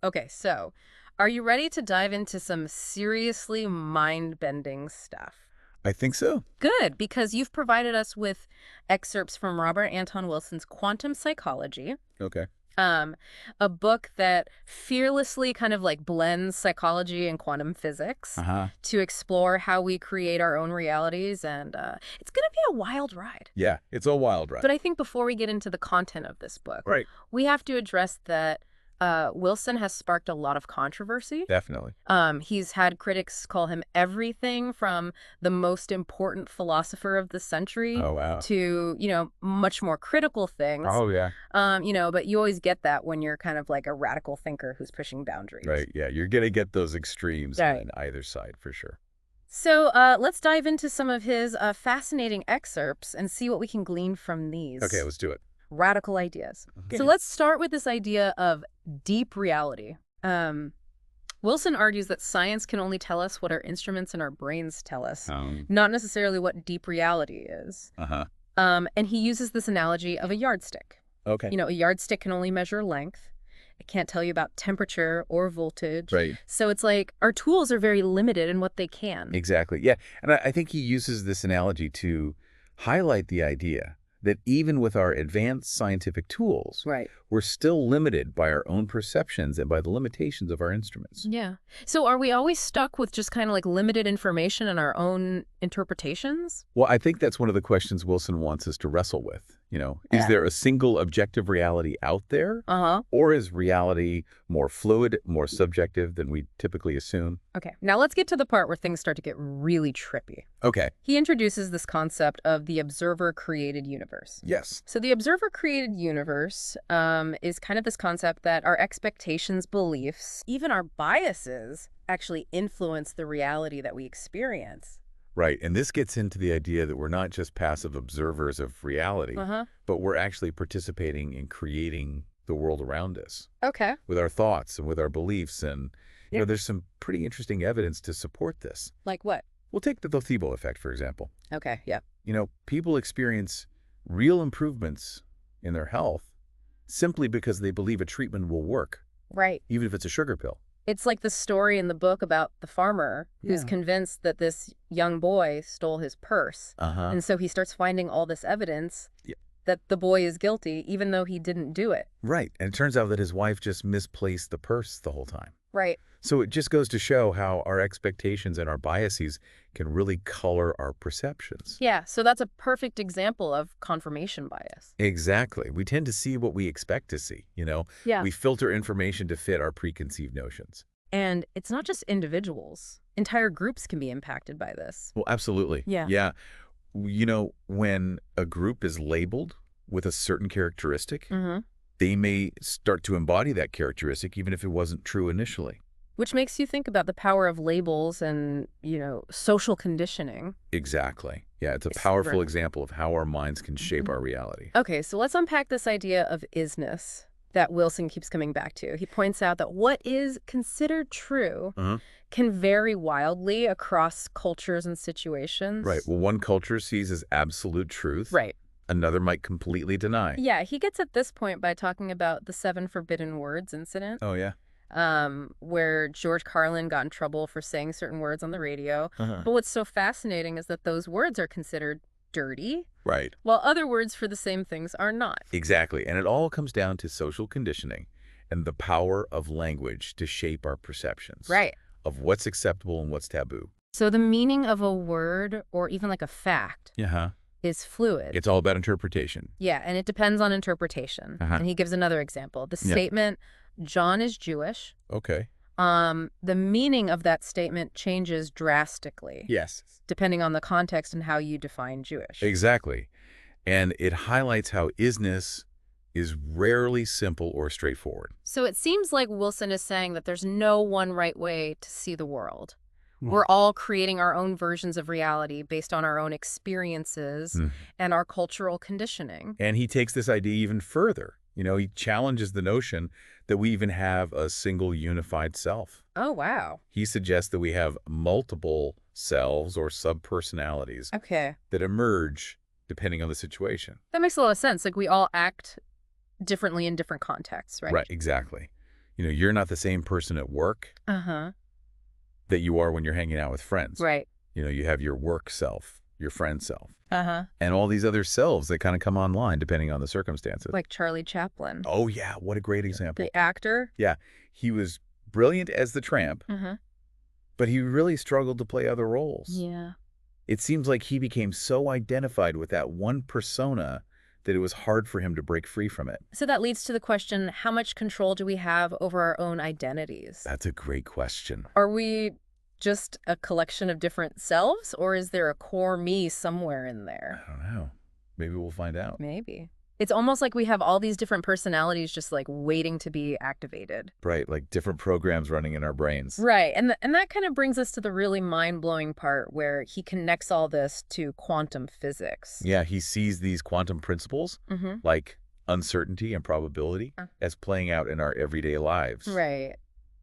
Okay, so are you ready to dive into some seriously mind-bending stuff? I think so. Good, because you've provided us with excerpts from Robert Anton Wilson's Quantum Psychology, Okay. um, a book that fearlessly kind of like blends psychology and quantum physics Uh-huh. to explore how we create our own realities. And it's going to be a wild ride. Yeah, it's a wild ride. But I think before we get into the content of this book, Right. we have to address that Wilson has sparked a lot of controversy. Definitely. He's had critics call him everything from the most important philosopher of the century Oh, wow. to, much more critical things. Oh, yeah. But you always get that when you're kind of like a radical thinker who's pushing boundaries. Right. Yeah, you're going to get those extremes Right. on either side for sure. So let's dive into some of his fascinating excerpts and see what we can glean from these. Okay, let's do it. Radical ideas. Okay. So let's start with this idea of deep reality. Wilson argues that science can only tell us what our instruments and our brains tell us, not necessarily what deep reality is. Uh-huh. And he uses this analogy of a yardstick. Okay. A yardstick can only measure length. It can't tell you about temperature or voltage. Right. So it's like our tools are very limited in what they can. Exactly. Yeah. And I think he uses this analogy to highlight the idea that even with our advanced scientific tools, Right. we're still limited by our own perceptions and by the limitations of our instruments. Yeah. So are we always stuck with just kind of like limited information and our own interpretations? Well, I think that's one of the questions Wilson wants us to wrestle with. Is Yeah. there a single objective reality out there? Uh-huh. Or is reality more fluid, more subjective than we typically assume? Okay. Now let's get to the part where things start to get really trippy. Okay. He introduces this concept of the observer-created universe. Yes. So the observer-created universe is kind of this concept that our expectations, beliefs, even our biases actually influence the reality that we experience. Right. And this gets into the idea that we're not just passive observers of reality, Uh-huh. but we're actually participating in creating the world around us Okay. with our thoughts and with our beliefs. And, Yeah. there's some pretty interesting evidence to support this. Like what? We'll take the placebo effect, for example. Okay. Yeah. People experience real improvements in their health simply because they believe a treatment will work, Right. even if it's a sugar pill. It's like the story in the book about the farmer who's Yeah. convinced that this young boy stole his purse. Uh-huh. And so he starts finding all this evidence Yeah. that the boy is guilty, even though he didn't do it. Right. And it turns out that his wife just misplaced the purse the whole time. Right. So it just goes to show how our expectations and our biases can really color our perceptions. Yeah. So that's a perfect example of confirmation bias. Exactly. We tend to see what we expect to see, Yeah. We filter information to fit our preconceived notions. And it's not just individuals. Entire groups can be impacted by this. Well, absolutely. Yeah. Yeah. When a group is labeled with a certain characteristic, Mm-hmm. they may start to embody that characteristic even if it wasn't true initially. Which makes you think about the power of labels and, social conditioning. Exactly. Yeah, it's a It's powerful super- example of how our minds can shape our reality. Okay, so let's unpack this idea of isness that Wilson keeps coming back to. He points out that what is considered true Uh-huh. can vary wildly across cultures and situations. Right. Well, one culture sees as absolute truth. Right. Another might completely deny. Yeah, he gets at this point by talking about the 7 forbidden words incident, Oh, yeah. where George Carlin got in trouble for saying certain words on the radio. Uh-huh. But what's so fascinating is that those words are considered dirty, Right. while other words for the same things are not. Exactly. And it all comes down to social conditioning and the power of language to shape our perceptions. Right. Of what's acceptable and what's taboo. So the meaning of a word or even like a fact Yeah. is fluid. It's all about interpretation. Yeah, and it depends on interpretation. Uh-huh. And he gives another example. The Yeah. statement, John is Jewish, Okay. the meaning of that statement changes drastically Yes. depending on the context and how you define Jewish. Exactly. And it highlights how isness is rarely simple or straightforward. So it seems like Wilson is saying that there's no one right way to see the world. Hmm. We're all creating our own versions of reality based on our own experiences Hmm. and our cultural conditioning. And he takes this idea even further. He challenges the notion that we even have a single unified self. Oh, wow. He suggests that we have multiple selves or subpersonalities Okay. that emerge depending on the situation. That makes a lot of sense. Like we all act differently in different contexts, right? Right, exactly. You're not the same person at work that you are when you're hanging out with friends. Right. You have your work self, your friend self, Uh-huh. and all these other selves that kind of come online depending on the circumstances. Like Charlie Chaplin. Oh, yeah. What a great example. The actor. Yeah. He was brilliant as the tramp, but he really struggled to play other roles. Yeah. It seems like he became so identified with that one persona that it was hard for him to break free from it. So that leads to the question, how much control do we have over our own identities? That's a great question. Are we just a collection of different selves, or is there a core me somewhere in there? I don't know. Maybe we'll find out. Maybe. It's almost like we have all these different personalities just like waiting to be activated. Right, like different programs running in our brains. Right, and that kind of brings us to the really mind-blowing part where he connects all this to quantum physics. Yeah, he sees these quantum principles, like uncertainty and probability, as playing out in our everyday lives. Right.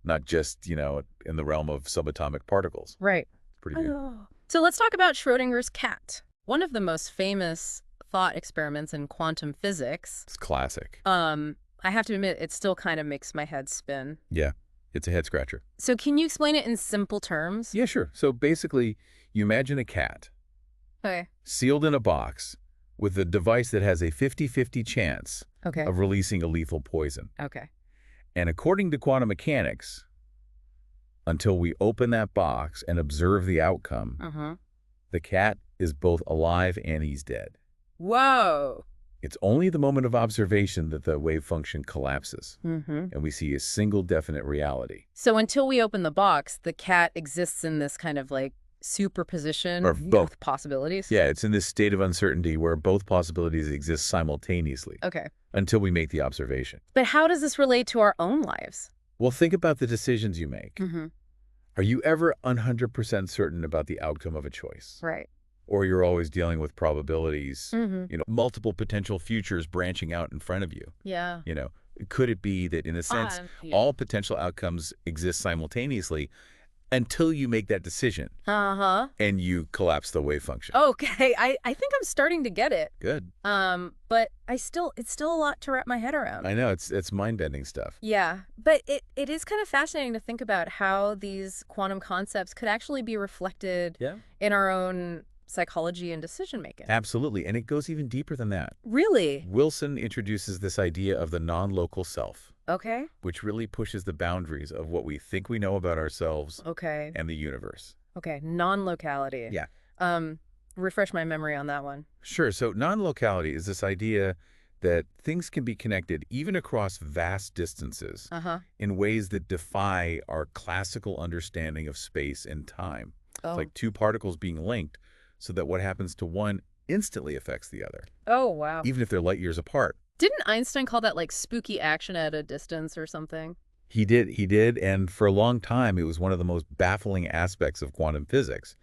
Not just, in the realm of subatomic particles. Right. Pretty good. So let's talk about Schrodinger's cat. One of the most famous thought experiments in quantum physics. It's classic. I have to admit, it still kind of makes my head spin. Yeah, it's a head scratcher. So can you explain it in simple terms? Yeah, sure. So basically, you imagine a cat sealed in a box with a device that has a 50-50 chance of releasing a lethal poison. Okay. And according to quantum mechanics, until we open that box and observe the outcome, the cat is both alive and he's dead. Whoa. It's only the moment of observation that the wave function collapses, and we see a single definite reality. So until we open the box, the cat exists in this kind of like superposition of both possibilities? Yeah, it's in this state of uncertainty where both possibilities exist simultaneously. Okay. Until we make the observation. But how does this relate to our own lives? Well, think about the decisions you make. Are you ever 100% certain about the outcome of a choice? Right. Or you're always dealing with probabilities, multiple potential futures branching out in front of you. Yeah. Could it be that in a sense, all potential outcomes exist simultaneously until you make that decision and you collapse the wave function? Okay. I think I'm starting to get it. Good. But it's still a lot to wrap my head around. I know, it's mind-bending stuff. Yeah. But it is kind of fascinating to think about how these quantum concepts could actually be reflected in our own psychology and decision-making. Absolutely. And it goes even deeper than that. Really? Wilson introduces this idea of the non-local self. Okay. Which really pushes the boundaries of what we think we know about ourselves and the universe. Okay. Non-locality. Yeah. Refresh my memory on that one. Sure. So non-locality is this idea that things can be connected even across vast distances in ways that defy our classical understanding of space and time. It's like two particles being linked so that what happens to one instantly affects the other. Oh, wow. Even if they're light years apart. Didn't Einstein call that like spooky action at a distance or something? He did. And for a long time, it was one of the most baffling aspects of quantum physics.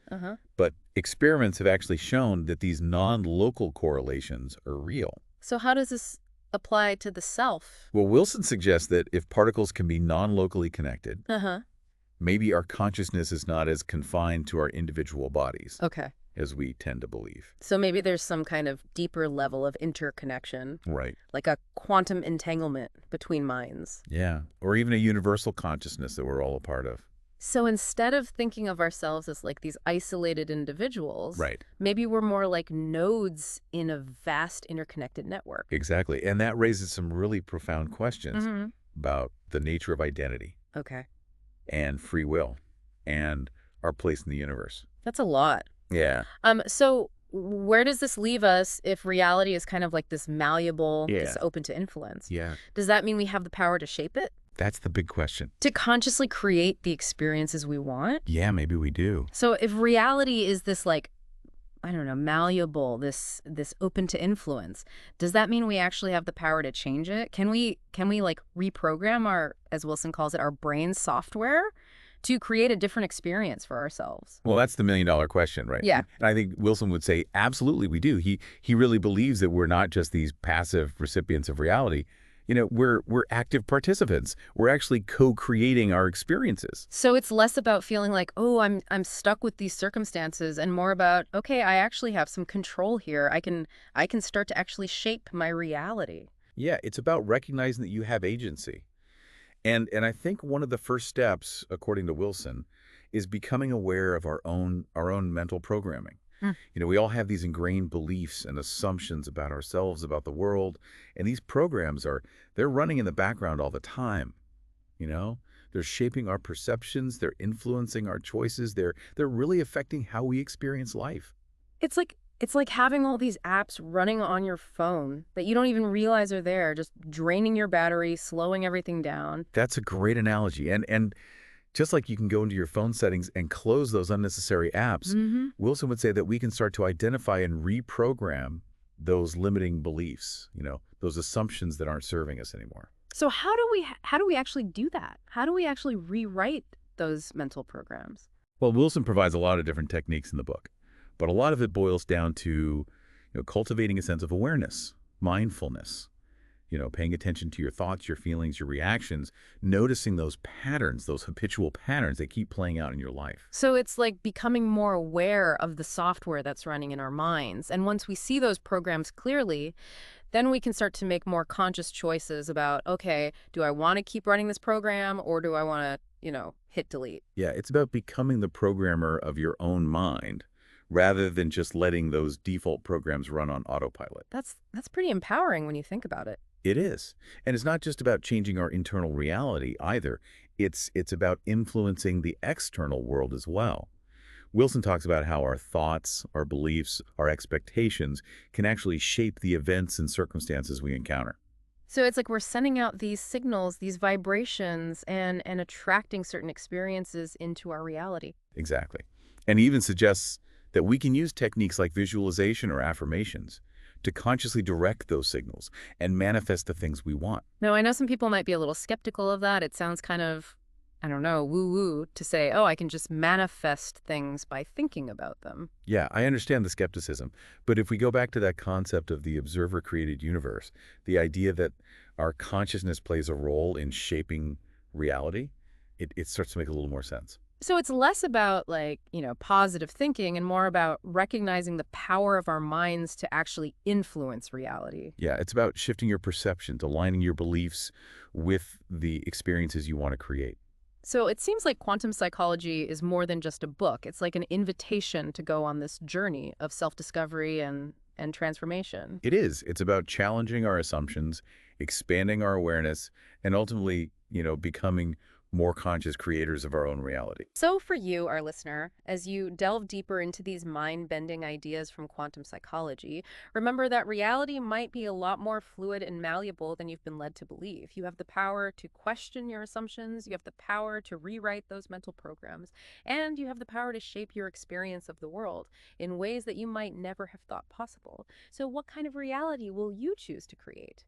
But experiments have actually shown that these non-local correlations are real. So how does this apply to the self? Well, Wilson suggests that if particles can be non-locally connected, maybe our consciousness is not as confined to our individual bodies. As we tend to believe. So maybe there's some kind of deeper level of interconnection. Right. Like a quantum entanglement between minds. Yeah. Or even a universal consciousness that we're all a part of. So instead of thinking of ourselves as like these isolated individuals, maybe we're more like nodes in a vast interconnected network. Exactly. And that raises some really profound questions about the nature of identity. And free will and our place in the universe. That's a lot. Yeah. So where does this leave us if reality is kind of like this malleable, this open to influence? Yeah. Does that mean we have the power to shape it? That's the big question. To consciously create the experiences we want? Yeah, maybe we do. So if reality is this like, I don't know, malleable, this open to influence, does that mean we actually have the power to change it? Can we like reprogram our, as Wilson calls it, our brain software to create a different experience for ourselves? Well, that's the million-dollar question, right? Yeah. And I think Wilson would say, absolutely, we do. He really believes that we're not just these passive recipients of reality. We're active participants. We're actually co-creating our experiences. So it's less about feeling like, oh, I'm stuck with these circumstances, and more about, okay, I actually have some control here. I can start to actually shape my reality. Yeah, it's about recognizing that you have agency. And I think one of the first steps, according to Wilson, is becoming aware of our own mental programming. Mm. We all have these ingrained beliefs and assumptions about ourselves, about the world, and these programs they're running in the background all the time, you know? They're shaping our perceptions, they're influencing our choices, they're really affecting how we experience life. It's like having all these apps running on your phone that you don't even realize are there, just draining your battery, slowing everything down. That's a great analogy. And just like you can go into your phone settings and close those unnecessary apps, Mm-hmm. Wilson would say that we can start to identify and reprogram those limiting beliefs, those assumptions that aren't serving us anymore. So how do we actually do that? How do we actually rewrite those mental programs? Well, Wilson provides a lot of different techniques in the book, but a lot of it boils down to, cultivating a sense of awareness, mindfulness, paying attention to your thoughts, your feelings, your reactions, noticing those patterns, those habitual patterns that keep playing out in your life. So it's like becoming more aware of the software that's running in our minds. And once we see those programs clearly, then we can start to make more conscious choices about, okay, do I want to keep running this program or do I want to, hit delete? Yeah, it's about becoming the programmer of your own mind rather than just letting those default programs run on autopilot. That's pretty empowering when you think about it. It is. And it's not just about changing our internal reality either. It's about influencing the external world as well. Wilson talks about how our thoughts, our beliefs, our expectations can actually shape the events and circumstances we encounter. So it's like we're sending out these signals, these vibrations, and attracting certain experiences into our reality. Exactly. And he even suggests that we can use techniques like visualization or affirmations to consciously direct those signals and manifest the things we want. Now, I know some people might be a little skeptical of that. It sounds kind of, I don't know, woo-woo to say, oh, I can just manifest things by thinking about them. Yeah, I understand the skepticism, but if we go back to that concept of the observer-created universe, the idea that our consciousness plays a role in shaping reality, it starts to make a little more sense. So it's less about like, positive thinking and more about recognizing the power of our minds to actually influence reality. Yeah, it's about shifting your perceptions, aligning your beliefs with the experiences you want to create. So it seems like quantum psychology is more than just a book. It's like an invitation to go on this journey of self-discovery and transformation. It is. It's about challenging our assumptions, expanding our awareness, and ultimately, becoming more conscious creators of our own reality. So for you, our listener, as you delve deeper into these mind-bending ideas from quantum psychology, remember that reality might be a lot more fluid and malleable than you've been led to believe. You have the power to question your assumptions, you have the power to rewrite those mental programs, and you have the power to shape your experience of the world in ways that you might never have thought possible. So what kind of reality will you choose to create?